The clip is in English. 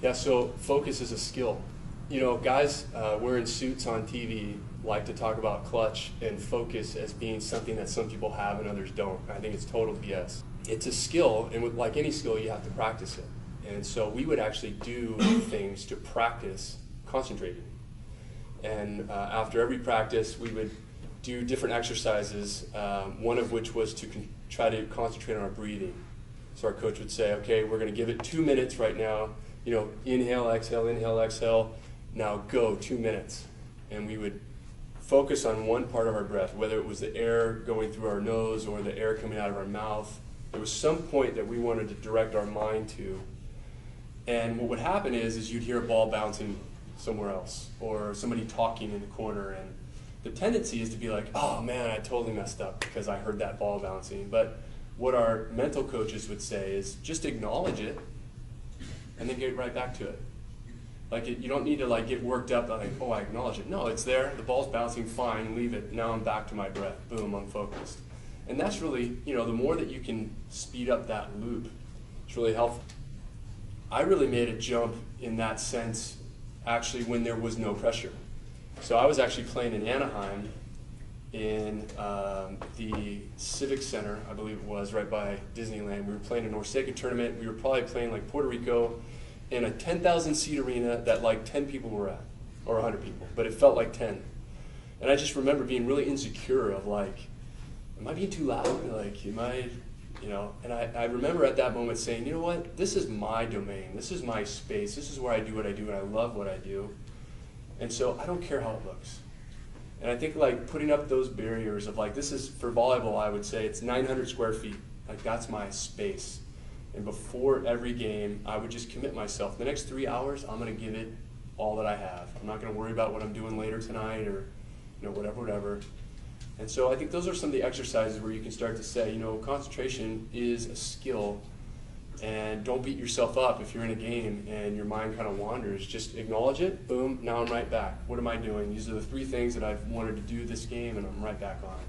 Yeah, so focus is a skill. You know, guys wearing suits on TV like to talk about clutch and focus as being something that some people have and others don't. I think it's total BS. It's a skill, and with, like any skill, you have to practice it. And so we would actually do things to practice concentrating. And after every practice, we would do different exercises, one of which was to try to concentrate on our breathing. So our coach would say, okay, we're going to give it 2 minutes right now. You know, inhale, exhale, now go 2 minutes. And we would focus on one part of our breath, whether it was the air going through our nose or the air coming out of our mouth. There was some point that we wanted to direct our mind to. And what would happen is you'd hear a ball bouncing somewhere else or somebody talking in the corner. And the tendency is to be like, oh man, I totally messed up because I heard that ball bouncing. But what our mental coaches would say is just acknowledge it and then get right back to it. Like you don't need to like get worked up like, oh, I acknowledge it. No, it's there. The ball's bouncing, fine, leave it. Now I'm back to my breath. Boom, I'm focused. And that's really, you know, the more that you can speed up that loop, it's really helpful. I really made a jump in that sense actually when there was no pressure. So I was actually playing in Anaheim in the Civic Center, I believe it was, right by Disneyland. We were playing a Norseca tournament. We were probably playing like Puerto Rico in a 10,000 seat arena that like 10 people were at, or 100 people, but it felt like 10. And I just remember being really insecure of like, am I being too loud? Like, am I, you know? And I remember at that moment saying, you know what, this is my domain, this is my space, this is where I do what I do, and I love what I do. And so I don't care how it looks. And I think like putting up those barriers of like, this is, for volleyball, I would say it's 900 square feet. Like that's my space. And before every game, I would just commit myself. The next 3 hours, I'm gonna give it all that I have. I'm not gonna worry about what I'm doing later tonight or, you know, whatever. And so I think those are some of the exercises where you can start to say, you know, concentration is a skill. And don't beat yourself up if you're in a game and your mind kind of wanders. Just acknowledge it, boom, now I'm right back. What am I doing? These are the 3 things that I've wanted to do this game, and I'm right back on it.